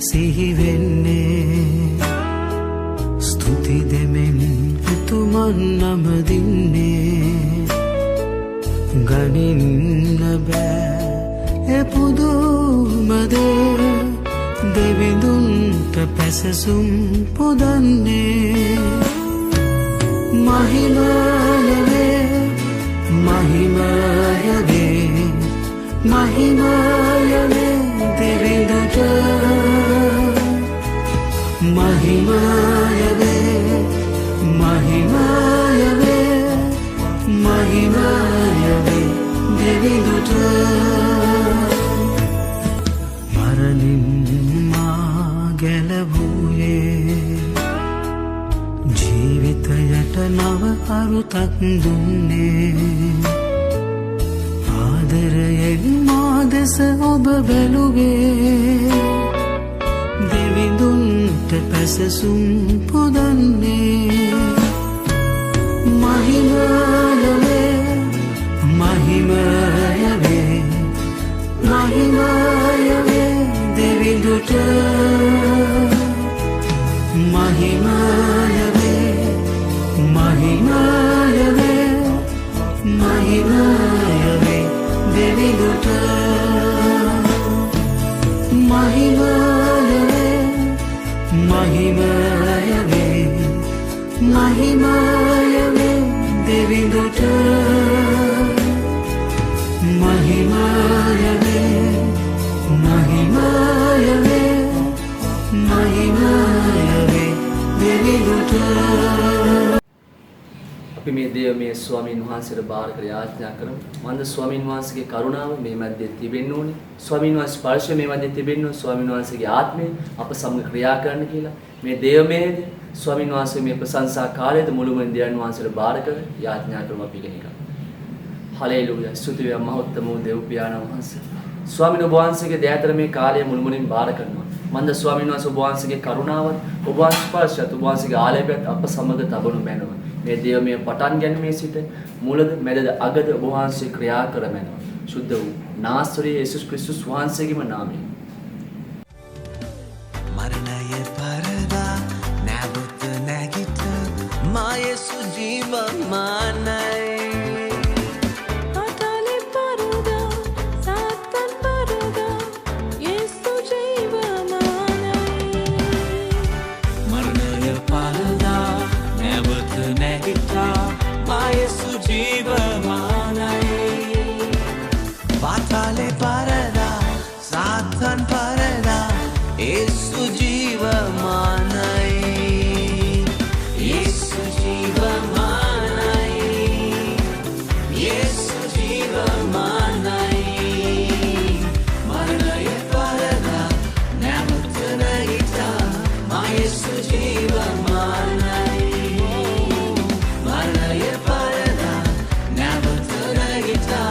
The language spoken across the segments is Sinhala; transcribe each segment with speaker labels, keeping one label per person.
Speaker 1: සිහි වෙන්නේ ස්තුති දෙමින් එතුමන් නමදින්නේ ගනින්න බෑ ඒ පුදුමදේ දෙවිඳුන්ට පැසසුම් පුදන්නේ මහිමයවේ මහිමයවේ මහිමයවේ දෙවිඳුට මහිමයවේ මහිමයවේ මහිමයවේ දෙවිඳුට මරණින් මා ගැලවුයේ ජීවිතයට නව අරුතක් දුන්නේ ආදරයෙන් මා දෙස ඔබ බැලුවේ දෙවිඳුන්ට පැසසුම් පුදන්නේ මහිමයවේ මහිමයවේ මහිමයවේ දෙවිඳුට මහිමයවේ මහිමයවේ මහිමයවේ දෙවිඳුට මහිමයවේ මහිමයවේ මහිමයවේ දෙවිඳුට මහිමයවේ මහිමයවේ මහිමයවේ දෙවිඳුට
Speaker 2: අපි මේ දේවමය ස්වාමීන් වහන්සේට බාර කර යාඥා කරමු. මන්ද ස්වාමීන් වහන්සේගේ කරුණාව මේ මැද්දේ තිබෙන්න ඕනේ. ස්වාමීන් වහන්සේ ස්පර්ශය මේ මැද්දේ තිබෙන්න ඕනේ. ස්වාමීන් වහන්සේගේ ආත්මය අප සමග ක්‍රියා කරන්න කියලා. මේ දේවමයේද ස්වාමීන් වහන්සේ මේ ප්‍රශංසා කාලයේද මුළුමනින් දෙවියන් වහන්සේට බාර කර යාඥා කරමු අපි ඉගෙන ගන්න. හලෙලූයා. ස්තුති වේ මහෞත්තම දේව පියාණන් වහන්සේ. ස්වාමීන් වහන්සේගේ දයාතර මේ කාලය මුළුමනින් බාර කරනවා. මන්ද ස්වාමීන් වහන්සේ ඔබ වහන්සේගේ කරුණාවත් ඔබ වහන්සේ ස්පර්ශයත් ඔබ වහන්සේගේ ආලේපයත් අප සමග තබනු මැනව. මේ දේවමය පටන් ගැනීමේ සිට මුලද මැදද අගද ඔබ වහන්සේ ක්‍රියා කර මැනව. සුද්ධ වූ නාසරේ යේසුස් ක්‍රිස්තුස් වහන්සේගේම නාමයෙන්.
Speaker 3: මරණය පරදා නැවත නැගිට මා යේසු ජීවමානයි. Batale parada, Satan parada, Yesu jiva manai, Yesu jiva manai, Yesu jiva manai, Maranaya parada, Namatana ita, Ma Yesu jiva manai, Maranaya parada, Namatana ita.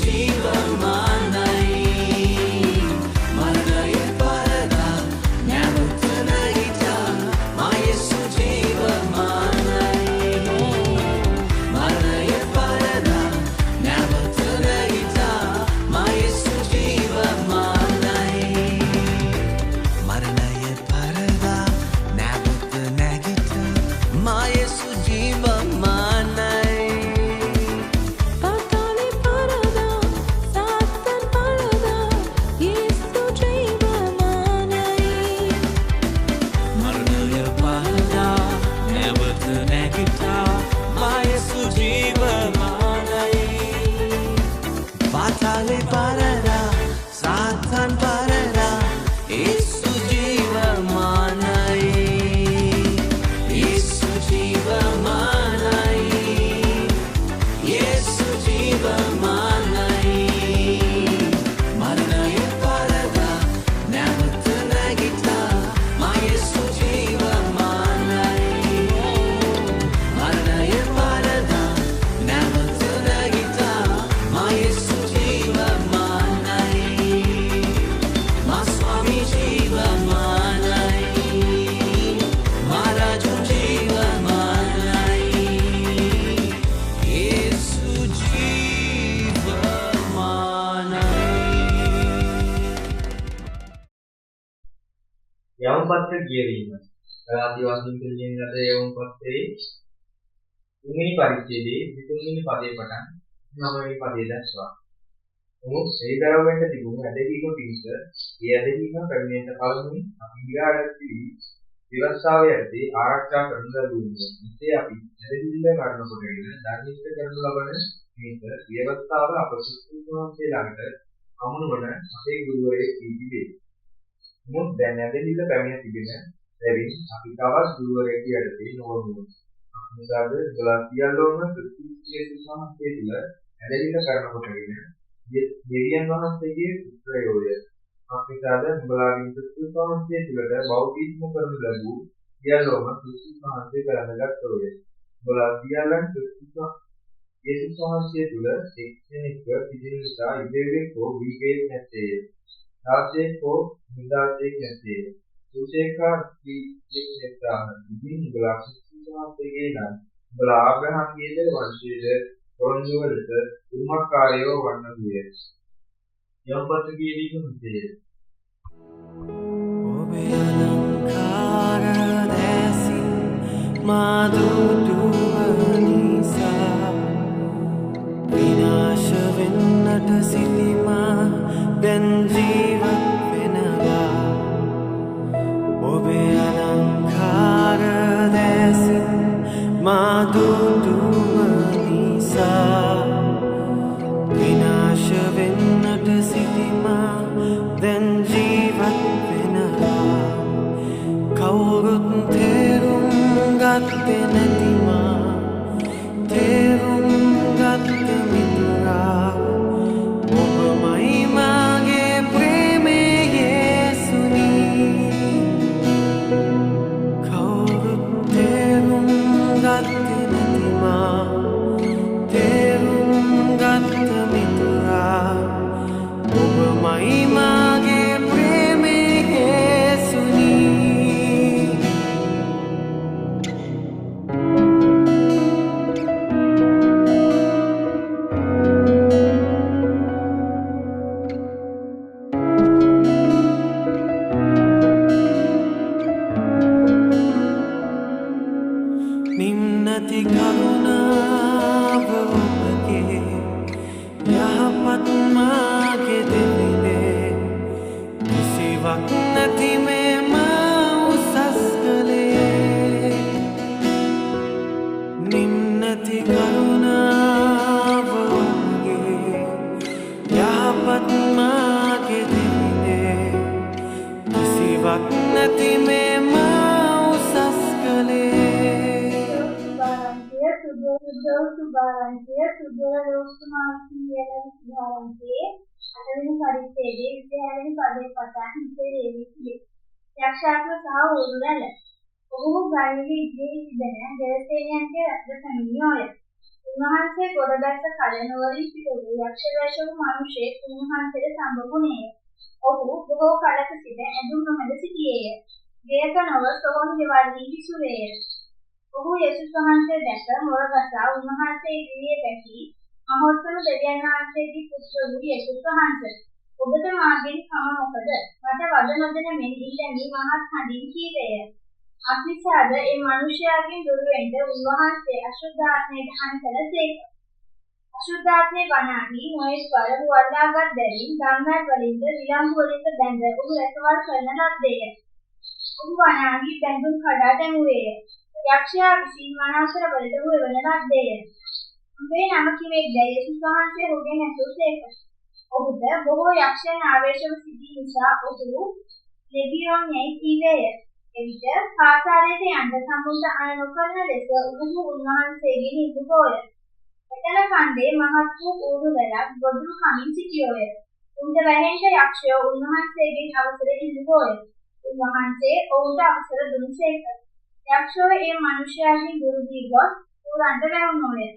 Speaker 3: ජීවමානයි මරණය පරදා නැවත නැගිටා මා යේසු ජීවමානයි මරණය පරදා නැවත නැගිටා මා යේසු ජීවමානයි මරණය පරදා නැවත නැගිටා මා යේසු ජීවමානයි Fatale parada, Satan parada, Yesu jivamanai, Yesu jivamanai, Yesu jivamanai, Maranaya parada, Navatha nagita, Ma Yesu jivamanai, Maranaya parada, Navatha nagita, Ma Yesu
Speaker 4: යවුම්පත්‍ර කියවීම ආදිවාසීන් කියන ලද යවුම්පත්‍රයේ තුන්වෙනි පරිච්ඡේදයේ 23 වෙනි පදයේ පටන් 9 වෙනි පදයේ දක්වා එයිදරවෙන්ට තිබුණු ඇදහිීම පිණිස ඒ ඇදහිීම පැමිණෙන්න කලින් අපි ඉරාඩති විවස්සාවේ යටතේ ආරක්ෂා කරන ලැබුණේ. ඉතින් අපි ඇදහිල්ල මරණ කොටගෙන ධර්මිෂ්ඨ කරනු ලබන මේක විවස්සාව අප සුසුතුන්සේ ළඟට අමුණවන අපේ ගුරුවරයෙක් ඉතිවේ. මුත් දැන් ඇදහිල්ල පැමිණ තිබෙන බැවින් අපි තවත් ගුරුවරයෙක් යටතේ නොවමු. මොකද ගලා සියල්ලෝම ක්‍රිස්තුස්ගේ සමස්තය තුළ ඇදහිල්ල කරන කොටගෙන දෙවියන් වහන්සේගේ පුත්‍රයෝය. අපිටද නුඹලාගේ ක්‍රිස්තුස් වහන්සේ තුළට බෞද්ධීත්ම කරනු ලැබූ සියල්ලෝම ක්‍රිස්තුස් වහන්සේ කරනගත්තෝය. නුඹලා සියල්ලන් ක්‍රිස්තුස් යේසුස් වහන්සේ තුළ එක්සෙනෙක්ව සිටින නිසා ඉදෙවියෙක් හෝ වීගෙක් නැත්තේය. දාසයෙක් හෝ නිදාසයෙක් නැත්තේය. සුසේකා වීගෙක් නැත්තාම ඉදින් නුඹලා ක්‍රිස්තුස් වහන්සේගේ නම් නුඹලා ආබ්‍රහම්ගේද වංශයේද පොරොන්දුවලට උම්මකාරයෝ වන්නගිය. යම්පත් කියවීම හිතේ.
Speaker 3: ඔබේ අලංකාර දැසින් මා දුටුවනිසා විනාශ වෙන්නට සිටිමා දැන් ජීවත් වෙනවා. ඔබේ අලංකාර දැසින් මා දුටුවනිසා විනාශ වෙන්නට සිටිමා දැන් ජීවත් වෙනවා. කවුරුත් තේරුම් ගත්තේ නැතිමා තේරුම් ගත්ත මිතුරා ඔබමයි මාගේ ප්‍රේමේ යේසුනි. කවුරුත් තේරුම් ගත්තේ නැතිමා තේරුම් ගත්ත මිතුරා ඔබමයි මාගේ ප්‍රේමේ යේසුනි. නිම්නති කරුණාව ඔබගේ යහපත් මාගේ දෙවිනේ කිසිවක් නැති මේ මා උසස් කළේ. නිම්නති කරුණාව ඔබගේ යහපත් මාගේ දෙවිනේ කිසිවක් නැති මේ මා උසස් කළේ.
Speaker 5: සුභාරංචය සුභලෝකමාසියේ සුභාරංචයේ අටවෙනි පරිච්ඡේදයේ 26 වෙනි පදයේ පටන් ඉතිරි වෙන්නේ. යක්ෂාත්ම සහ ඕරුවැල. ඔහු ගල්ලේ ඉදිරි ඉඳන දෙවසේනයන්ගේ රත්න සමිනියෝය. උන්වහන්සේ ගොඩබැස්ස කල නුවරින් සිට වූ යක්ෂ වේශ වූ මිනිසෙක් උන්වහන්සේට සම්බුණේය. ඔහු බොහෝ කලක සිට ඇඳුම් නොමැද සිටියේය. ගේක නොව සොහොන් ගෙවල්හි විසුවේය. ඔහු යේසුස් වහන්සේ දැක මොරගසා උන්වහන්සේ ඉදිරියේ බැසී මහෝත්තම දෙවියන් වහන්සේගේ පුත්‍ර වූ යේසුස් වහන්සේ, ඔබට මාගෙන් කම මොකද? මට වද නොදෙන මෙන් ඉල්ලමි මහත් හඬින් කීවේය. අතිශාද ඒ මිනිසයාගෙන් දුර වෙන්න උන්වහන්සේ අශුද්ධාත්මයට අන්තලසේක. අශුද්ධාත්මේ වනාහි නොයෙක් වර වඩාගත් බැවින් ධම්මයන් වලින්ද විලම්භ වලින්ද බැඳ ඔහු රැකවල් කරන ලද්දේය. ඔහු වනාහි බැඳුම් කඩා දැමුවේය. යක්ෂයා විසින් වනාසර වලට උවවන ලද්දේය. උඹේ නම කිවේද? යේසුස් වහන්සේ ඔහුගෙන් ඇසූසේක. ඔහුද බොහෝ යක්ෂයන් ආවේශව සිටි නිසා ඔහු ලෙගියෝන් යයි කීවේය. එවිට පාතාලයට යන්න සම්මුත අන නොකරන ලෙස ඔහු උන්වහන්සේගෙන් ඉදුගෝය. එතන කන්දේ මහත් වූ ඌරුවැලක් ගොදුරු කමින් සිටියෝය. උන්ට වැහෙන්ට යක්ෂයෝ උන්වහන්සේගෙන් අවසර ඉල්ලුවෝය. උන්වහන්සේ ඔවුන්ට අවසර දුන්සේක. යක්ෂයෝ ඒ මිනිසයාගෙන් දුරු වී ගොස් ඌරන්ට වැහුණෝය.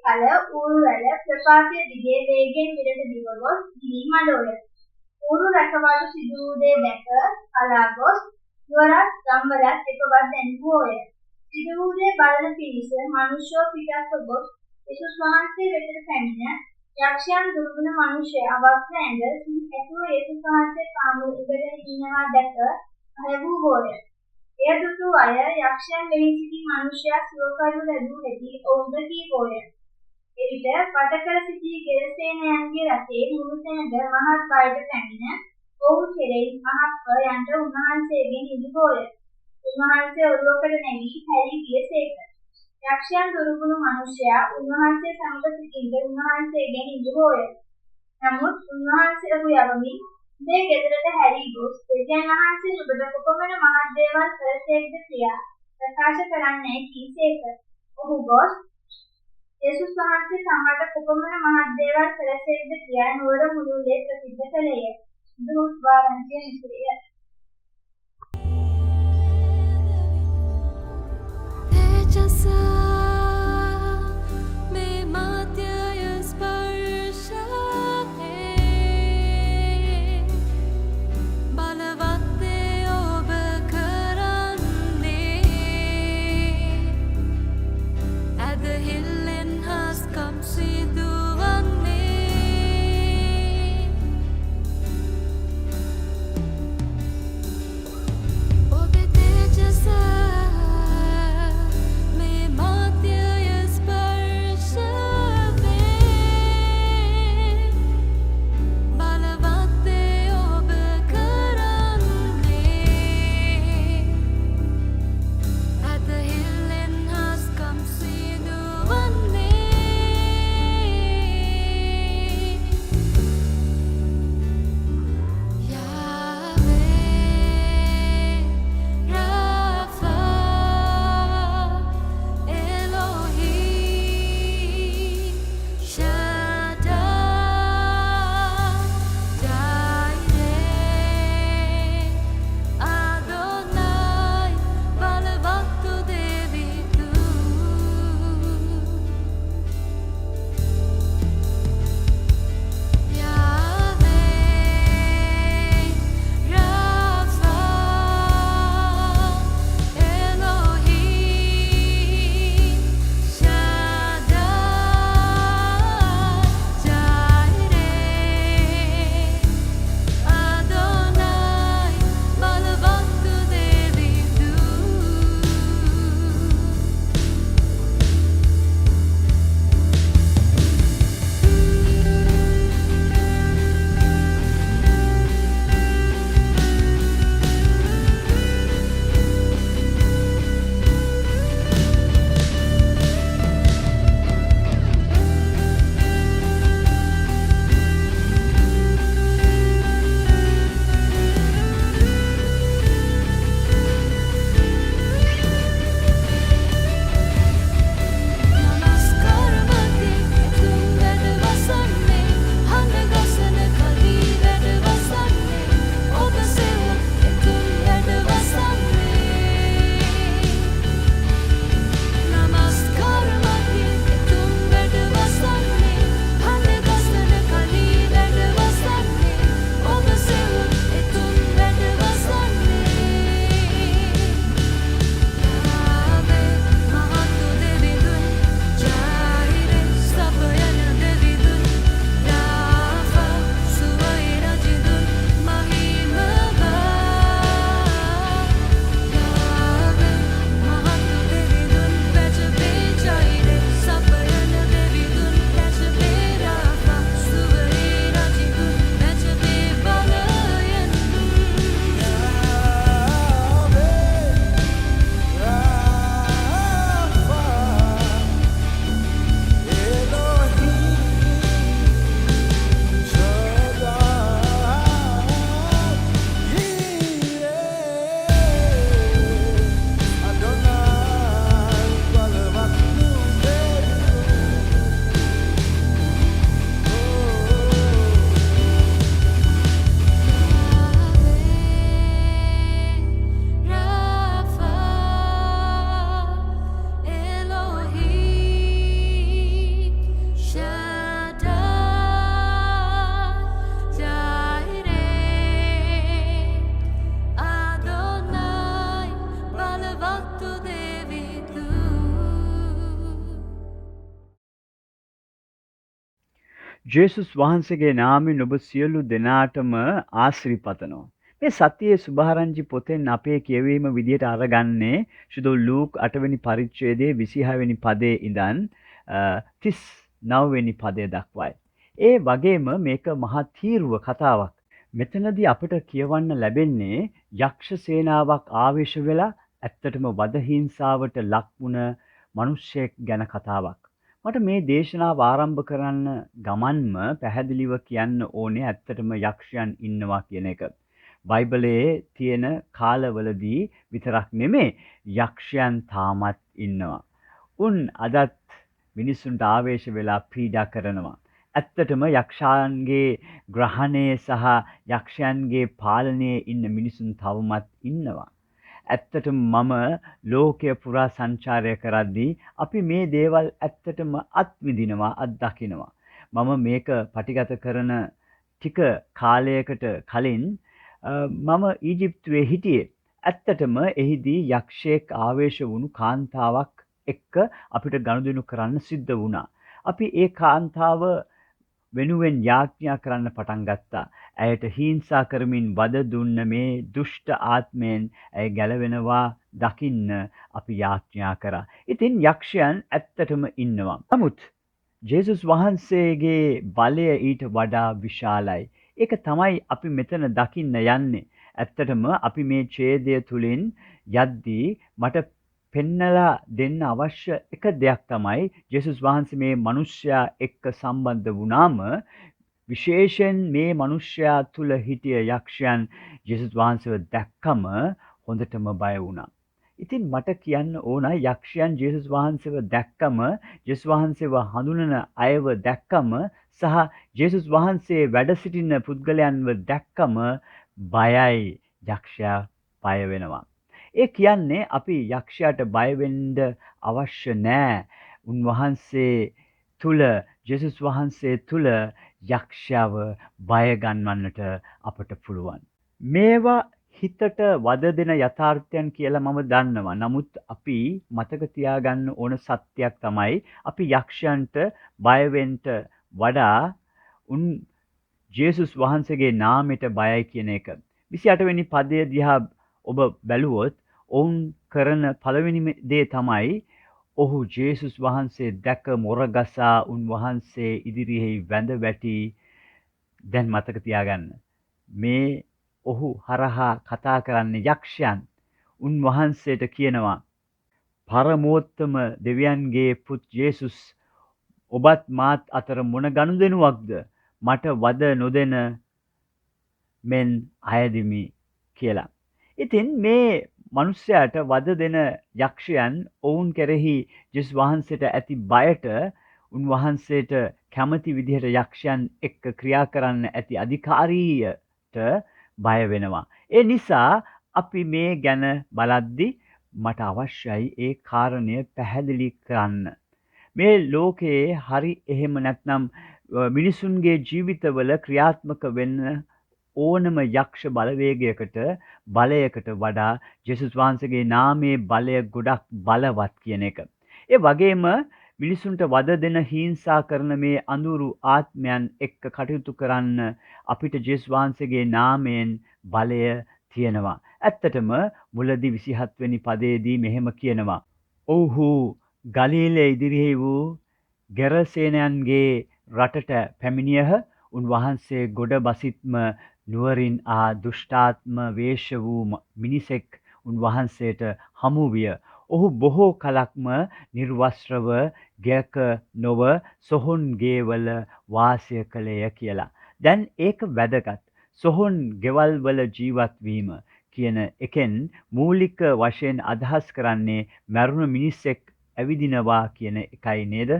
Speaker 5: කල ඌරුවැල ප්‍රපාතය දිගේ වේගෙන් විරට දිව ගොස් ගිනි මඩෝය. ඌරු රැකවලු සිදු වූ දේ දැක අලා ගොස් නුවරත් ගම්වලත් එකවත් දැන්වෝය. සිදු වූ දේ බලන පිණිස මිනිසෝ පිටත්ව ගොස් යේසුස් වහන්සේ වෙතට පැමිණ යක්ෂයන් දුර්ගුණ මිනිසය අවස්ථ ඇඳ ඇතුව යේසුස් වහන්සේ කාමර ඉඳගෙන ඉන්නවා දැක අයවූවෝය. එය දුටු අය යක්ෂයන් වෙහි සිටි මිනිසයා සුව කරනු ලැබූ හැටි ඔවුන්ට කීවෝය. එවිට පටකර සිටි ගෙරසේනයන්ගේ රටේ මුළුතැනද මහත් බයට පැමිණ ඔවුන් කෙරෙහි මහත්ව යන්ට උන්වහන්සේගෙන් ඉදිබෝය. උන්වහන්සේ ඔරුවකට නැගී හැරී ගියසේක. යක්ෂයන් දුර්ගුණ මිනිසයා උන්වහන්සේ සමග සිටින්ද උන්වහන්සේගෙන් ඉදිබෝය. නමුත් උන්වහන්සේ ඔහු යවමින් මේ ගෙදරට හැරී ගොස් දෙවියන් වහන්සේ ඔබට කොපමණ මහත් දේවල් කළසේක්ද කියා ප්‍රකාශ කරන්නයි කීසේක. ඔහු ගොස් යේසුස් වහන්සේ සමහට කොපමණ මහත් දේවල් කළසේක්ද කියා නුවර මුළුල්ලේ ප්‍රසිද්ධ කළේය. දුක් වාරන්තිය නිසුරිය.
Speaker 6: Me ජේසුස් වහන්සේගේ නාමයෙන් ඔබ සියලු දෙනාටම ආශිර්වාදනවා. මේ සතියේ සුභාරංචි පොතෙන් අපේ කියවීම විදියට අරගන්නේ ශුද්ධ ලූක් 8 වෙනි පරිච්ඡේදයේ 26 වෙනි පදයේ ඉඳන් 39 වෙනි පදය දක්වායි. ඒ වගේම මේක මහා තීරුව කතාවක්. මෙතනදී අපිට කියවන්න ලැබෙන්නේ යක්ෂ සේනාවක් ආවේශ වෙලා ඇත්තටම වද හිංසාවට ලක් වුණ මිනිසෙක් ගැන කතාවක්. මට මේ දේශනාව ආරම්භ කරන්න ගමන්ම පැහැදිලිව කියන්න ඕනේ ඇත්තටම යක්ෂයන් ඉන්නවා කියන එක. බයිබලයේ තියෙන කාලවලදී විතරක් නෙමෙයි යක්ෂයන් තාමත් ඉන්නවා. උන් අදත් මිනිසුන්ට ආවේශ වෙලා පීඩා කරනවා. ඇත්තටම යක්ෂයන්ගේ ග්‍රහණයේ සහ යක්ෂයන්ගේ පාලනයේ ඉන්න මිනිසුන් තවමත් ඉන්නවා. ඇත්තටම මම ලෝකය පුරා සංචාරය කරද්දී අපි මේ දේවල් ඇත්තටම අත්විඳිනවා අත්දකිනවා. මම මේක පටිගත කරන ටික කාලයකට කලින් මම ඊජිප්තුවේ හිටියේ. ඇත්තටම එහිදී යක්ෂයෙක් ආවේශ වුණු කාන්තාවක් එක්ක අපිට ගනුදෙනු කරන්න සිද්ධ වුණා. අපි ඒ කාන්තාව වෙනුවෙන් යාඥා කරන්න පටන් ගත්තා. ඇයට හිංසා කරමින් වද දුන්න මේ දුෂ්ට ආත්මයෙන් ඇය ගැලවෙනවා දකින්න අපි යාඥා කරා. ඉතින් යක්ෂයන් ඇත්තටම ඉන්නවා. නමුත් ජේසුස් වහන්සේගේ බලය ඊට වඩා විශාලයි. ඒක තමයි අපි මෙතන දකින්න යන්නේ. ඇත්තටම අපි මේ ඡේදය තුලින් යද්දී මට පෙන්නලා දෙන්න අවශ්‍ය එක දෙයක් තමයි ජේසුස් වහන්සේ මේ මිනිස්යා එක්ක සම්බන්ධ වුණාම විශේෂයෙන් මේ මිනිස්යා තුල හිටිය යක්ෂයන් ජේසුස් වහන්සේව දැක්කම හොඳටම බය වුණා. ඉතින් මට කියන්න ඕන යක්ෂයන් ජේසුස් වහන්සේව දැක්කම ජේසුස් වහන්සේව හඳුනන අයව දැක්කම සහ ජේසුස් වහන්සේ වැඩ සිටින පුද්ගලයන්ව දැක්කම බයයි යක්ෂයා බය වෙනවා. ඒ කියන්නේ අපි යක්ෂයාට බය වෙන්න අවශ්‍ය නැහැ. උන්වහන්සේ තුල ජේසුස් වහන්සේ තුල යක්ෂයව බය ගන්නවන්නට අපට පුළුවන්. මේවා හිතට වද දෙන යථාර්ථයන් කියලා මම දන්නවා. නමුත් අපි මතක තියාගන්න ඕන සත්‍යයක් තමයි අපි යක්ෂයන්ට බය වෙන්න වඩා ජේසුස් වහන්සේගේ නාමයට බයයි කියන එක. 28 වෙනි පදයේ දිහා ඔබ බැලුවොත් ඔවුන් කරන පළවෙනි දේ තමයි ඔහු ජේසුස් වහන්සේ දැක මොරගසා උන්වහන්සේ ඉදිරියේ වැඳ වැටි. දැන් මතක තියාගන්න මේ ඔහු හරහා කතා කරන්නේ යක්ෂයන්. උන්වහන්සේට කියනවා පරමෝත්තම දෙවියන්ගේ පුත් ජේසුස් ඔබත් මාත් අතර මොන ගනුදෙනුවක්ද මට වද නොදෙන මෙන් අයදිමි කියලා. ඉතින් මේ මිනිස්යාට වද දෙන යක්ෂයන් ඔවුන් කෙරෙහි ජේසුස් වහන්සේට ඇති බයට උන්වහන්සේට කැමති විදිහට යක්ෂයන් එක්ක ක්‍රියා කරන්න ඇති අධිකාරියට බය වෙනවා. ඒ නිසා අපි මේ ගැන බලද්දි මට අවශ්‍යයි ඒ කාරණය පැහැදිලි කරන්න. මේ ලෝකයේ හරි එහෙම නැත්නම් මිනිසුන්ගේ ජීවිතවල ක්‍රියාත්මක වෙන්න ඕනම යක්ෂ බලවේගයකට බලයකට වඩා ජේසුස් වහන්සේගේ නාමයේ බලය ගොඩක් බලවත් කියන එක. ඒ වගේම මිනිසුන්ට වද දෙන හිංසා කරන මේ අඳුරු ආත්මයන් එක්ක කටයුතු කරන්න අපිට ජේසුස් වහන්සේගේ නාමයෙන් බලය තියෙනවා. ඇත්තටම මුලදී 27 වෙනි පදයේදී මෙහෙම කියනවා. ඔව්හු ගලීලයේ ඉදිරියේ වූ ගෙරසේනයන්ගේ රටට පැමිණියහ. උන්වහන්සේ ගොඩ බසිත්ම නුවරින් ආ දුෂ්ටාත්ම වේශ වූ මිනිසෙක් උන්වහන්සේට හමු විය. ඔහු බොහෝ කලක්ම නිර්වස්ත්‍රව ගෙයක නොව සොහොන් ගෙවල වාසය කළේය කියලා. දැන් ඒක වැදගත්. සොහොන් ගෙවල් වල ජීවත් වීම කියන එකෙන් මූලික වශයෙන් අදහස් කරන්නේ මරුණ මිනිසෙක් ඇවිදිනවා කියන එකයි නේද?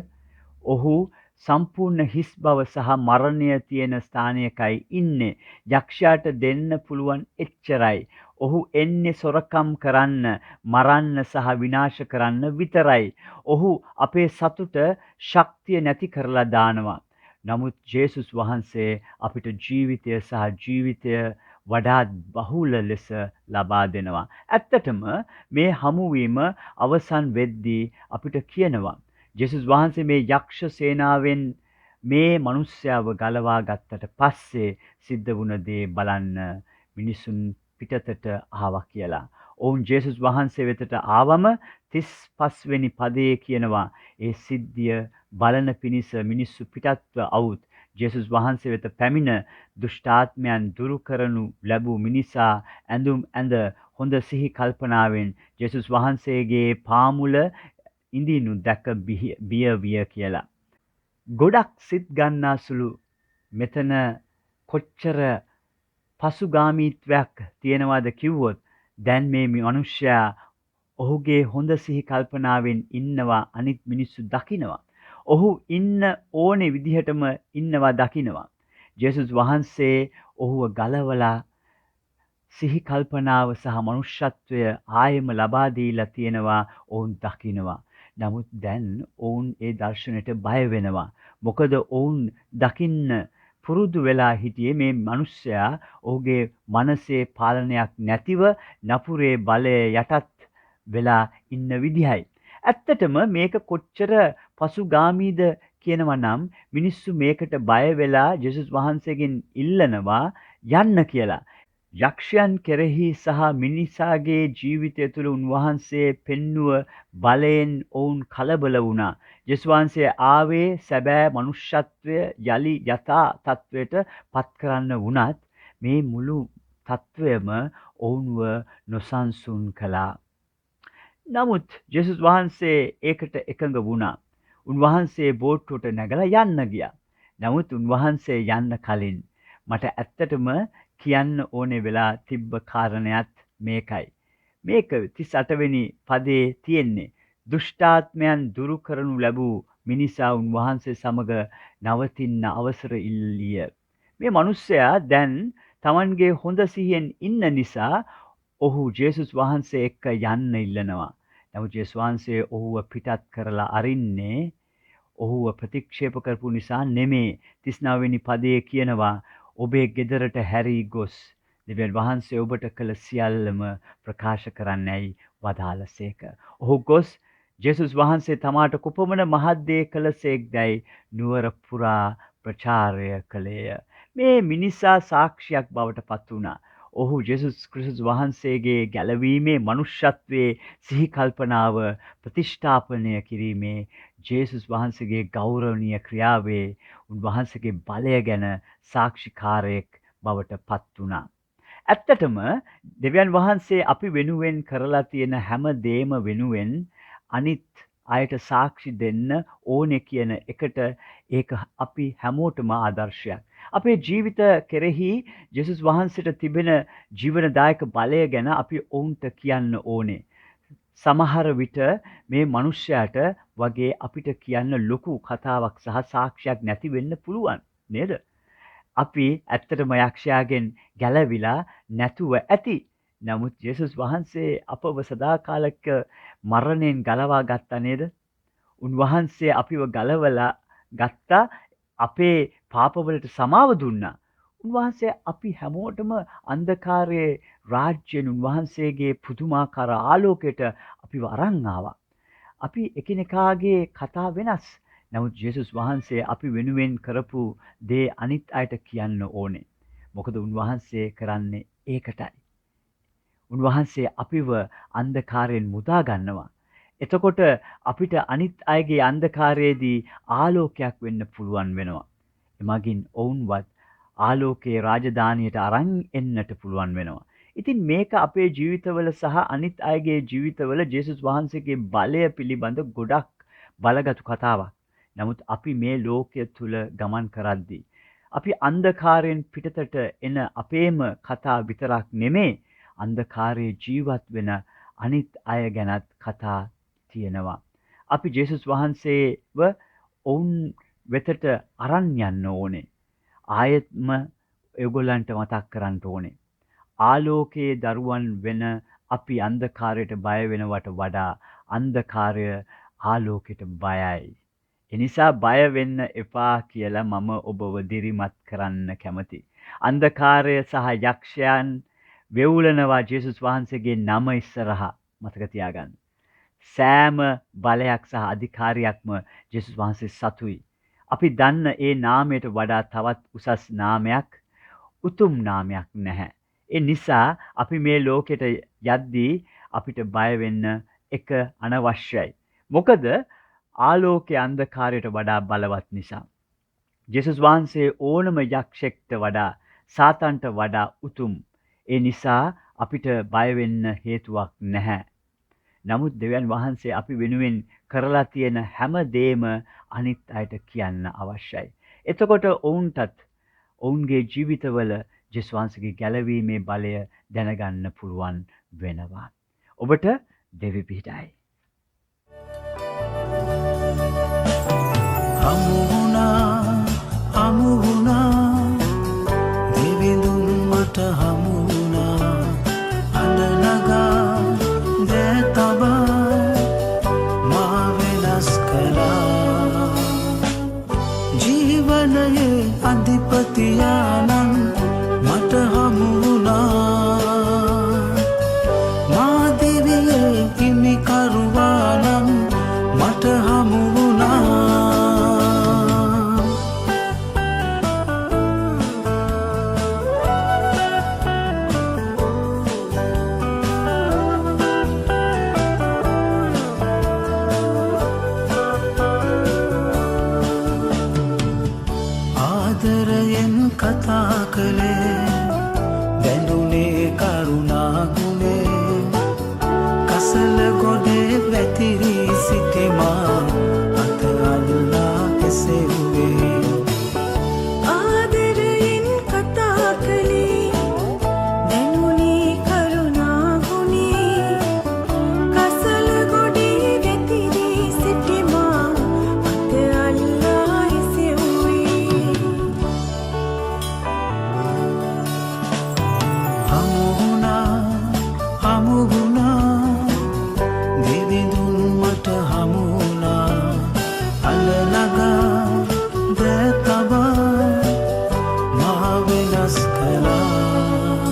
Speaker 6: ඔහු සම්පූර්ණ හිස් බව සහ මරණය තියෙන ස්ථානයකයි ඉන්නේ. යක්ෂයාට දෙන්න පුළුවන් එච්චරයි. ඔහු එන්නේ සොරකම් කරන්න, මරන්න සහ විනාශ කරන්න විතරයි. ඔහු අපේ සතුට ශක්තිය නැති කරලා දානවා. නමුත් ජේසුස් වහන්සේ අපිට ජීවිතය සහ ජීවිතය වඩාත් බහුල ලෙස ලබා දෙනවා. ඇත්තටම මේ හමුවීම අවසන් වෙද්දී අපිට කියනවා ජේසුස් වහන්සේ මේ යක්ෂ සේනාවෙන් මේ මිනිස්යාව ගලවා ගත්තට පස්සේ සිද්ධ වුණ දේ බලන්න මිනිසුන් පිටතට ආවා කියලා. ඔවුන් ජේසුස් වහන්සේ වෙතට ආවම 35 වෙනි පදයේ කියනවා ඒ සිද්ධිය බලන පිණිස මිනිස්සු පිටත්ව අවුත් ජේසුස් වහන්සේ වෙත පැමිණ දුෂ්ටාත්මයන් දුරු කරනු ලැබූ මිනිසා ඇඳුම් ඇඳ හොඳ සිහි කල්පනාවෙන් ජේසුස් වහන්සේගේ පාමුල ඉඳිනු දැක බිය විය කියලා. ගොඩක් සිත් ගන්නාසුළු මෙතන කොච්චර පසුගාමීත්වයක් තියෙනවද කිව්වොත් දැන් මේ මිනිස්සයා ඔහුගේ හොඳ සිහි කල්පනාවෙන් ඉන්නවා අනිත් මිනිස්සු දකිනවා. ඔහු ඉන්න ඕනේ විදිහටම ඉන්නවා දකිනවා. ජේසුස් වහන්සේ ඔහුව ගලවලා සිහි කල්පනාව සහ මනුෂ්‍යත්වය ආයෙම ලබා දීලා තියෙනවා ඔවුන් දකිනවා. නමුත් දැන් ඔවුන් ඒ දර්ශනයට බය වෙනවා. මොකද ඔවුන් දකින්න පුරුදු වෙලා හිටියේ මේ මිනිස්සයා ඔහුගේ මනසේ පාලනයක් නැතිව නපුරේ බලය යටත් වෙලා ඉන්න විදිහයි. ඇත්තටම මේක කොච්චර පසුගාමීද කියනවා නම් මිනිස්සු මේකට බය වෙලා ජේසුස් වහන්සේගෙන් ඉල්ලනවා යන්න කියලා. යක්ෂයන් කෙරෙහි සහ මිනිසාගේ ජීවිතය තුළ උන්වහන්සේ පෙන්නුව බලයෙන් ඔවුන් කලබල වුණා. ජේසුස් වහන්සේ ආවේ සැබෑ මනුෂ්‍යත්වය යලි යථා තත්වයට පත් කරන්න වුණත් මේ මුළු තත්වයම ඔවුන්ව නොසන්සුන් කළා. නමුත් ජේසුස් වහන්සේ ඒකට එකඟ වුණා. උන්වහන්සේ බෝට්ටුවට නැගලා යන්න ගියා. නමුත් උන්වහන්සේ යන්න කලින් මට ඇත්තටම කියන්න ඕනේ වෙලා තිබ්බ කාරණයක් මේකයි. මේක 38 වෙනි පදයේ තියෙන්නේ. දුෂ්ටාත්මයන් දුරු කරනු ලැබූ මිනිසා උන්වහන්සේ සමග නවතින්න අවසර ඉල්ලිය. මේ මිනිස්සයා දැන් Tamanගේ හොඳ සිහියෙන් ඉන්න නිසා ඔහු ජේසුස් වහන්සේ එක්ක යන්න ඉල්ලනවා. නමුත් ජේසුස් වහන්සේ ඔහුව පිටත් කරලා අරින්නේ ඔහුව ප්‍රතික්ෂේප කරපු නිසා නෙමේ. 39 වෙනි පදයේ කියනවා ඔබේ ගෙදරට හැරී ගොස් දෙවියන් වහන්සේ ඔබට කළ සියල්ලම ප්‍රකාශ කරන්නයි වදාළසේක. ඔහු ගොස් ජේසුස් වහන්සේ තමාට කුපමණ මහත් දේ කළසේක්දයි නුවර පුරා ප්‍රචාරය කළේය. මේ මිනිසා සාක්ෂියක් බවට පත් වුණා. ඔහු ජේසුස් ක්‍රිස්තුස් වහන්සේගේ ගැලවීමේ මනුෂ්‍යත්වයේ සිහි කල්පනාව ප්‍රතිෂ්ඨාපනය කිරීමේ ජේසුස් වහන්සේගේ ගෞරවනීය ක්‍රියාවේ උන්වහන්සේගේ බලය ගැන සාක්ෂිකාරයෙක් බවට පත් වුණා. ඇත්තටම දෙවියන් වහන්සේ අපි වෙනුවෙන් කරලා තියෙන හැම දෙයක්ම වෙනුවෙන් අනිත් අයට සාක්ෂි දෙන්න ඕනේ කියන එකට ඒක අපි හැමෝටම ආදර්ශයක්. අපේ ජීවිත කෙරෙහි ජේසුස් වහන්සේට තිබෙන ජීවනදායක බලය ගැන අපි ඔවුන්ට කියන්න ඕනේ. සමහර විට මේ මිනිස්යාට වගේ අපිට කියන්න ලොකු කතාවක් සහ සාක්ෂියක් නැති වෙන්න පුළුවන් නේද? අපි ඇත්තටම යක්ෂයාගෙන් ගැලවිලා නැතුව ඇති. නමුත් ජේසුස් වහන්සේ අපව සදාකාලික මරණයෙන් ගලවා ගත්තා නේද? උන්වහන්සේ අපිව ගලවලා ගත්තා අපේ පාපවලට සමාව දුන්නා. උන්වහන්සේ අපි හැමෝටම අන්ධකාරයේ රාජ්‍යයෙන් උන්වහන්සේගේ පුදුමාකාර ආලෝකයට අපිව අරන් ආවා. අපි එකිනෙකාගේ කතා වෙනස්. නමුත් ජේසුස් වහන්සේ අපි වෙනුවෙන් කරපු දේ අනිත් අයට කියන්න ඕනේ. මොකද උන්වහන්සේ කරන්නේ ඒකටයි. උන්වහන්සේ අපිව අන්ධකාරයෙන් මුදා ගන්නවා. එතකොට අපිට අනිත් අයගේ අන්ධකාරයේදී ආලෝකයක් වෙන්න පුළුවන් වෙනවා. එමගින් ඔවුන්වත් ආලෝකයේ රාජධානියට අරන් එන්නට පුළුවන් වෙනවා. ඉතින් මේක අපේ ජීවිතවල සහ අනිත් අයගේ ජීවිතවල ජේසුස් වහන්සේගේ බලය පිළිබඳ ගොඩක් බලගත් කතාවක්. නමුත් අපි මේ ලෝකය තුල ගමන් කරද්දී අපි අන්ධකාරයෙන් පිටතට එන අපේම කතා විතරක් නෙමේ අන්ධකාරයේ ජීවත් වෙන අනිත් අය ගැනත් කතා තියෙනවා. අපි ජේසුස් වහන්සේව ඔවුන් වෙතට අරන් යන්න ඕනේ. ආයෙත්ම ඒගොල්ලන්ට මතක් කරන්න ඕනේ. ආලෝකයේ දරුවන් වෙන අපි අන්ධකාරයට බය වෙනවට වඩා අන්ධකාරය ආලෝකයට බයයි. එනිසා බය වෙන්න එපා කියලා මම ඔබව දිරිමත් කරන්න කැමතියි. අන්ධකාරය සහ යක්ෂයන් වෙවුලනවා ජේසුස් වහන්සේගේ නම ඉස්සරහා මතක තියාගන්න. සෑම බලයක් සහ අධිකාරියක්ම ජේසුස් වහන්සේ සතුයි. අපි දන්න ඒ නාමයට වඩා තවත් උසස් නාමයක්, උතුම් නාමයක් නැහැ. ඒ නිසා අපි මේ ලෝකෙට යද්දී අපිට බය වෙන්න එක අනවශ්‍යයි. මොකද ආලෝකයේ අන්ධකාරයට වඩා බලවත් නිසා. ජේසුස් වහන්සේ ඕනම යක්ෂයෙක්ට වඩා, සාතන්ට වඩා උතුම්. ඒ නිසා අපිට බය වෙන්න හේතුවක් නැහැ. නමුත් දෙවියන් වහන්සේ අපි වෙනුවෙන් කරලා තියෙන හැම දෙයක්ම අනිත් අයට කියන්න අවශ්‍යයි. එතකොට ඔවුන්ටත් ඔවුන්ගේ ජීවිතවල ජේසුස් වහන්සේගේ ගැලවීමේ බලය දැනගන්න පුළුවන් වෙනවා. ඔබට දෙවි පිහිටයි.
Speaker 1: හමු වුණා දෙවිඳුන් මට හමු වුණා අඬ නගා දෑ තබා මා වෙනස් කළා ජීවනයේ අධිපතියාණන් මට හමු වුණා මා දිවියේ හිමිකරුවාණන් මට හමු වුණා කතා කළේ දැනුනේ කරුණා ගුණේ කසල ගොඩේ වැතිරී සිටිමා අත අල්ලා එසෙව්වේ
Speaker 7: ආදරයෙන් කතා කළේ දැනුනේ කරුණා ගුණේ කසල ගොඩේ වැතිරී සිටිමා අත අල්ලා එසෙව්වේ හමු වුණා දෙවිඳුන් මට හමු වුණා අල නගා දෑ තබා මා වෙනස් කළා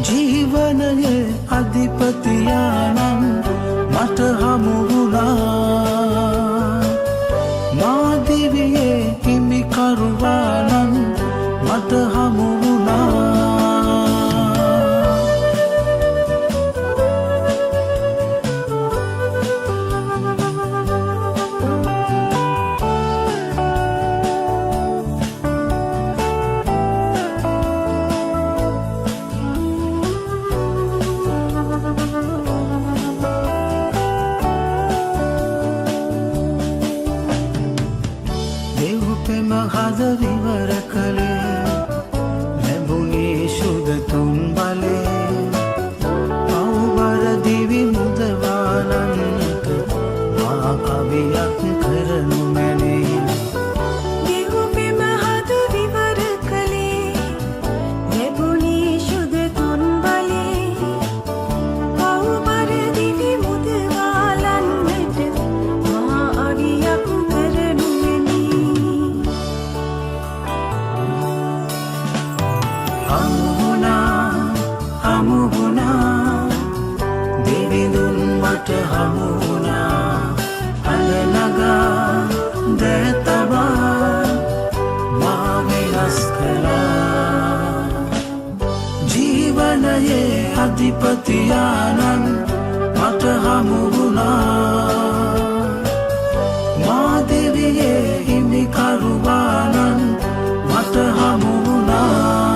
Speaker 7: ජීවනයේ අධිපතියාණන් මට හමු වුණා මා දිවියේ හිමිකරුවාණන් මට හමු වුණා හද විවර කළේ ලැබුණේ ශුද්ධ තුන් බලේ පව්බර දිවි මුදවාලන්නට මා අවියක් කරනු මැනේ දෙව්පෙම හද විවර කළේ ලැබුණේ ශුද්ධ තුන් බලේ පව්බර දිවි මුදවාලන්නට මා අවියක් කරනු හමු වුණා දෙවිඳුන් මට හමු වුණා අල නගා දෑ තබා මා වෙනස් කළා ජීවනයේ අධිපතියාණන් මට හමු වුණා මා දිවියේ හිමිකරුවාණන් මට හමු වුණා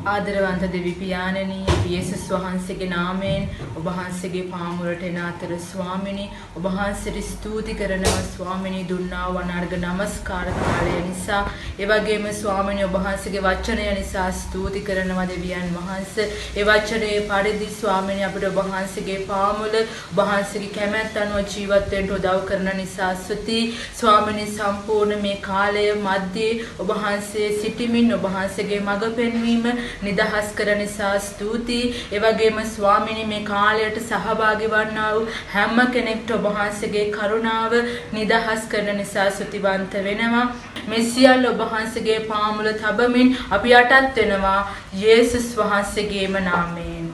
Speaker 8: ආදරවන්ත දෙවි පියාණනි අපි යේසුස් වහන්සේගේ නාමයෙන් ඔබ වහන්සේගේ පාමුලට එන අතර ස්වාමිනී ඔබ වහන්සේට ස්තුති කරනවා ස්වාමිනී දුන්නා වූ අනර්ග නමස්කාර කාලය නිසා ඒ වගේම ස්වාමිනී ඔබ වහන්සේගේ වචනය නිසා ස්තුති කරනවා දෙවියන් වහන්සේ ඒ වචනේ පරිදි ස්වාමිනී අපිට ඔබ වහන්සේගේ පාමුල ඔබ වහන්සේගේ කැමැත්ත අනුව ජීවත් වෙන්න උදව් කරන නිසා ස්තුති ස්වාමිනී සම්පූර්ණ මේ කාලය මැද්දේ ඔබ වහන්සේ සිටමින් ඔබ වහන්සේගේ මඟ පෙන්වීම නිදහස් කරන නිසා ස්තුතියි ඒ වගේම ස්වාමිනී මේ කාලයට සහභාගී වන්නා වූ හැම කෙනෙක්ට ඔබ වහන්සේගේ කරුණාව නිදහස් කරන නිසා ස්තුතිවන්ත වෙනවා මේ සියල්ල ඔබ වහන්සේගේ පාමුල තබමින් අපි යටත් වෙනවා යේසුස් වහන්සේගේම නාමයෙන්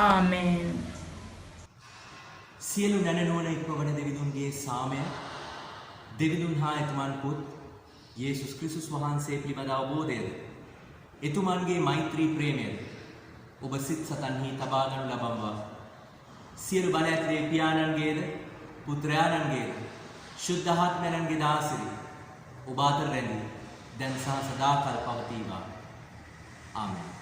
Speaker 8: ආමේන්
Speaker 9: සියලු නැනනුවන ඉක්මවන දෙවිදුන්ගේ සාමය දෙවිදුන් හා එතුමන් පුත් යේසුස් ක්‍රිස්තුස් වහන්සේ පිළිබඳ අවබෝධයද එතුමන්ගේ මෛත්‍රී ප්‍රේමයද ඔබ සිත් සතන්හි තබා ගනු ලබම්වා. සියලු බල ඇති පියාණන්ගේද පුත්‍රයාණන්ගේද ශුද්ධාත්මයන්ගේ දාසිරි ඔබ අතර රැඳී දැන් සහ සදාකල් පවතිවා. ආමෙන්.